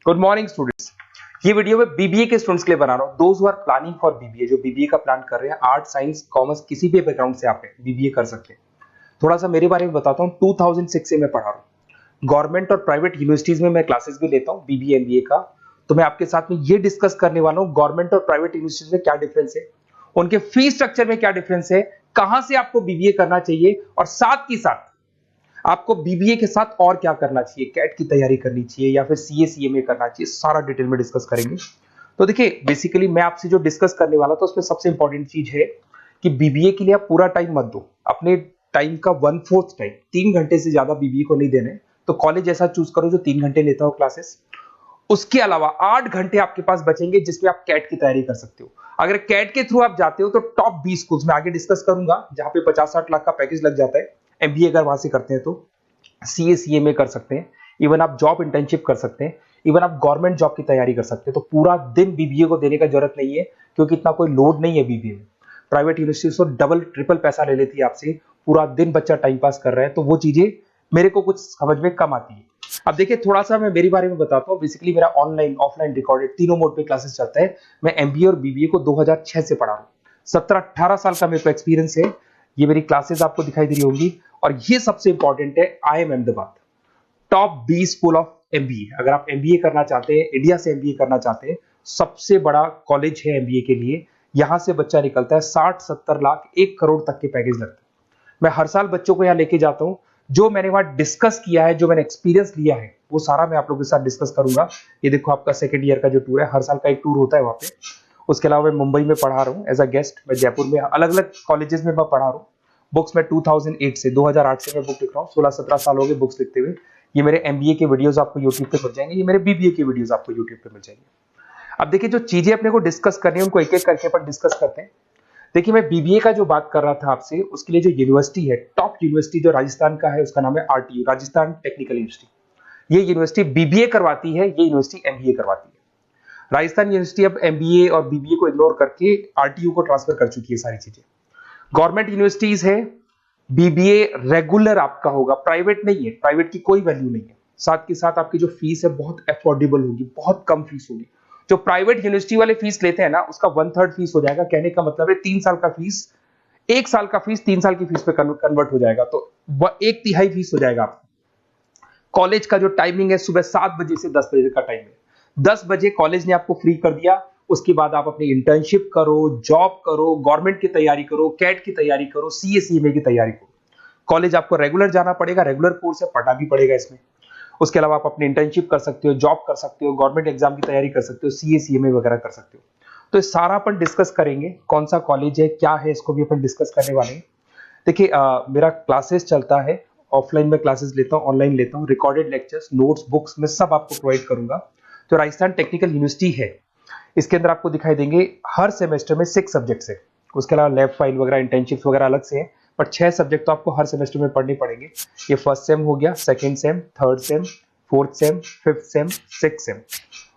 Good morning students. ये video मैं BBA के स्टूडेंट्स के लिए बना रहा हूँ। Those who are planning for BBA, जो बीबीए का प्लान कर रहे हैं, आर्ट साइंस कॉमर्स किसी भी बैकग्राउंड से आप बीबीए कर सकते हैं। थोड़ा सा मेरे बारे में बताता हूँ। 2006 से मैं पढ़ा रहा हूँ। गवर्नमेंट और प्राइवेट यूनिवर्सिटीज में मैं क्लासेस भी लेता हूँ बीबीए एमबीए का। तो मैं आपके साथ में ये डिस्कस करने वाला हूँ गवर्नमेंट और प्राइवेट यूनिवर्सिटीज में क्या डिफरेंस है, उनके फीस स्ट्रक्चर में क्या डिफरेंस है, कहां से आपको बीबीए करना चाहिए और साथ ही साथ आपको बीबीए के साथ और क्या करना चाहिए, कैट की तैयारी करनी चाहिए या फिर सीए सीएमए करना चाहिए, सारा डिटेल में डिस्कस करेंगे। तो देखिए बेसिकली मैं आपसे जो डिस्कस करने वाला था उसमें सबसे इंपॉर्टेंट चीज है कि बीबीए के लिए आप पूरा टाइम मत दो, अपने टाइम का 1/4 टाइम, 3 घंटे से ज्यादा बीबीए को नहीं देने। तो कॉलेज ऐसा चूज करो जो 3 घंटे लेता हो क्लासेस। उसके अलावा 8 घंटे आपके पास बचेंगे जिसमें आप कैट की तैयारी कर सकते हो। अगर कैट के थ्रू आप जाते हो तो टॉप 20 स्कूल्स में आगे डिस्कस करूंगा जहां पे 50-60 लाख का पैकेज लग जाता है। एमबीए अगर वहां से करते हैं तो सीए सीएमए कर सकते हैं, इवन आप जॉब इंटर्नशिप कर सकते हैं, इवन आप गवर्नमेंट जॉब की तैयारी कर सकते हैं। तो पूरा दिन बीबीए को देने का जरूरत नहीं है क्योंकि इतना कोई लोड नहीं है बीबीए में। प्राइवेट यूनिवर्सिटी तो डबल ट्रिपल पैसा ले लेती है आपसे, पूरा दिन बच्चा टाइम पास कर रहा है, तो वो चीजें मेरे को कुछ समझ में कम आती है। अब देखिए थोड़ा सा मैं मेरे बारे में बताता हूँ। बेसिकली मेरा ऑनलाइन ऑफलाइन रिकॉर्डेड तीनों मोड पे क्लासेस चलता है। मैं एमबीए और बीबीए को 2006 से पढ़ा रहा हूँ। 17-18 साल का मेरे को एक्सपीरियंस है। ये मेरी क्लासेस आपको दिखाई दे रही होंगी। और ये सबसे इंपॉर्टेंट है, IIM Ahmedabad top 20 school of MBA. अगर आप एमबीए करना चाहते हैं, इंडिया से एमबीए करना चाहते हैं, सबसे बड़ा कॉलेज है एमबीए के लिए। यहां से बच्चा निकलता है 60-70 लाख 1 करोड़ तक के पैकेज लगते हैं। मैं हर साल बच्चों को यहां लेके जाता हूं। जो मैंने वहां डिस्कस किया है, जो मैंने एक्सपीरियंस लिया है, वो सारा मैं आप लोगों के साथ डिस्कस करूंगा। ये देखो आपका सेकंड ईयर का जो टूर है, हर साल का एक टूर होता है वहां पे। उसके अलावा मैं मुंबई में पढ़ा रहा हूँ एज अ गेस्ट। मैं जयपुर में अलग अलग कॉलेजेस में मैं पढ़ा रहा हूँ। बुक्स में 2008 से 2008 से मैं बुक लिख रहा हूँ। 16-17 साल हो गए बुक्स लिखते हुए। ये मेरे एमबीए के वीडियोस आपको यूट्यूब पे मिल जाएंगे, ये मेरे बीबीए के वीडियोस आपको यूट्यूब पे मिल जाएंगे। अब देखिए जो चीजें अपने को डिस्कस करनी है उनको एक एक करके अपन डिस्कस करते हैं। देखिए मैं बीबीए का जो बात कर रहा था आपसे, उसके लिए जो यूनिवर्सिटी है, टॉप यूनिवर्सिटी जो राजस्थान का है, उसका नाम है आरटीयू, राजस्थान टेक्निकल यूनिवर्सिटी। ये यूनिवर्सिटी बीबीए करवाती है, ये यूनिवर्सिटी एमबीए करवाती है। राजस्थान यूनिवर्सिटी अब एमबीए और बीबीए को इग्नोर करके आरटीयू को ट्रांसफर कर चुकी है सारी चीजें। गवर्नमेंट यूनिवर्सिटीज है, बीबीए रेगुलर आपका होगा, प्राइवेट नहीं है, प्राइवेट की कोई वैल्यू नहीं है। साथ के साथ आपकी जो फीस है बहुत अफोर्डेबल होगी, बहुत कम फीस होगी। जो प्राइवेट यूनिवर्सिटी वाले फीस लेते हैं ना, उसका 1/3 फीस हो जाएगा। कहने का मतलब है 3 साल का फीस, 1 साल का फीस 3 साल की फीस पे कन्वर्ट हो जाएगा, तो 1/3 फीस हो जाएगा आपका। कॉलेज का जो टाइमिंग है सुबह 7 बजे से 10 बजे का टाइम है। 10 बजे कॉलेज ने आपको फ्री कर दिया। उसके बाद आप अपनी इंटर्नशिप करो, जॉब करो, गवर्नमेंट की तैयारी करो, कैट की तैयारी करो, सीए सीएमए की तैयारी करो। कॉलेज आपको रेगुलर जाना पड़ेगा, रेगुलर कोर्स है, पढ़ना भी पड़ेगा इसमें। उसके अलावा आप अपनी इंटर्नशिप कर सकते हो, जॉब कर सकते हो, गवर्नमेंट एग्जाम की तैयारी कर सकते हो, सीए सीएमए वगैरह कर सकते हो। तो ये सारा अपन डिस्कस करेंगे। कौन सा कॉलेज है, क्या है, इसको भी अपन डिस्कस करने वाले हैं। देखिए मेरा क्लासेस चलता है, ऑफलाइन में क्लासेस लेता हूँ, ऑनलाइन लेता हूँ, रिकॉर्डेड लेक्चर्स, नोट्स, बुक्स में सब आपको प्रोवाइड करूंगा। तो राजस्थान टेक्निकल यूनिवर्सिटी है, इसके अंदर आपको दिखाई देंगे हर सेमेस्टर में 6 सब्जेक्ट्स है। उसके अलावा लैब फाइल वगैरह, इंटर्नशिप्स वगैरह अलग से है, पर 6 सब्जेक्ट तो आपको हर सेमेस्टर में पढ़ने पड़ेंगे। ये फर्स्ट सेम हो गया, second same, third same, fourth same, fifth sem, sixth same.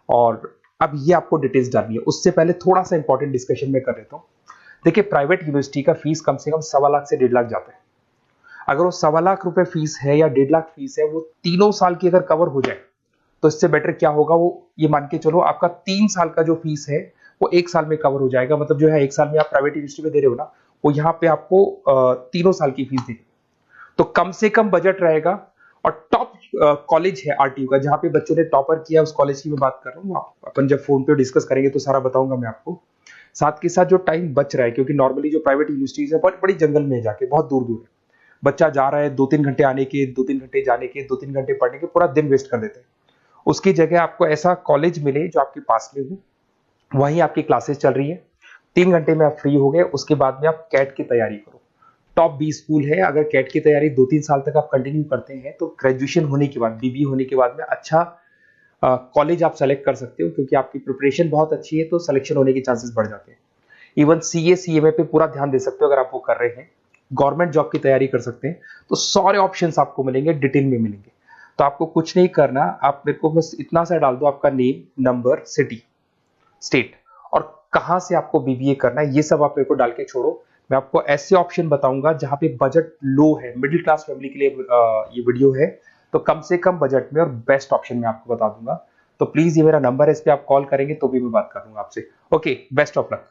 और अब ये आपको डिटेल्स डालनी है। उससे पहले थोड़ा सा इंपॉर्टेंट डिस्कशन में कर देता हूँ। देखिए प्राइवेट यूनिवर्सिटी का फीस कम से कम 1.25 लाख से 1.5 लाख जाता है। अगर वो 1.25 लाख रुपए फीस है या 1.5 लाख फीस है, वो तीनों साल की अगर कवर हो जाए तो इससे बेटर क्या होगा, वो ये मान के चलो आपका 3 साल का जो फीस है वो 1 साल में कवर हो जाएगा। मतलब जो है 1 साल में आप प्राइवेट यूनिवर्सिटी में दे रहे हो ना, वो यहाँ पे आपको तीनों साल की फीस देगी। तो कम से कम बजट रहेगा। और टॉप कॉलेज है आरटीयू का, जहां पे बच्चों ने टॉपर किया, उस कॉलेज की मैं बात कर रहा हूँ। अपन जब फोन पे डिस्कस करेंगे तो सारा बताऊंगा मैं आपको। साथ के साथ जो टाइम बच रहा है, क्योंकि नॉर्मली जो प्राइवेट यूनिवर्सिटीज है बहुत बड़ी जंगल में जाके, बहुत दूर दूर है, बच्चा जा रहा है 2-3 घंटे आने के, 2-3 घंटे जाने के, 2-3 घंटे पढ़ने के, पूरा दिन वेस्ट कर देते हैं। उसकी जगह आपको ऐसा कॉलेज मिले जो आपके पास में हो, वहीं आपकी क्लासेस चल रही है, 3 घंटे में आप फ्री हो गए। उसके बाद में आप कैट की तैयारी करो। टॉप 20 स्कूल है। अगर कैट की तैयारी 2-3 साल तक आप कंटिन्यू करते हैं तो ग्रेजुएशन होने के बाद, बीबीए होने के बाद में अच्छा कॉलेज आप सेलेक्ट कर सकते हो, क्योंकि आपकी प्रिपरेशन बहुत अच्छी है तो सिलेक्शन होने के चांसेस बढ़ जाते हैं। इवन सीए सीएमए पे पूरा ध्यान दे सकते हो अगर आप वो कर रहे हैं। गवर्नमेंट जॉब की तैयारी कर सकते हैं। तो सारे ऑप्शंस आपको मिलेंगे, डिटेल में मिलेंगे। तो आपको कुछ नहीं करना, आप मेरे को बस इतना सा डाल दो, आपका नेम, नंबर, सिटी, स्टेट और कहां से आपको बीबीए करना है, ये सब आप मेरे को डाल के छोड़ो। मैं आपको ऐसे ऑप्शन बताऊंगा जहां पे बजट लो है, मिडिल क्लास फैमिली के लिए ये वीडियो है। तो कम से कम बजट में और बेस्ट ऑप्शन में आपको बता दूंगा। तो प्लीज ये मेरा नंबर है, इस पे आप कॉल करेंगे तो भी मैं बात करूंगा आपसे। Okay, best of luck.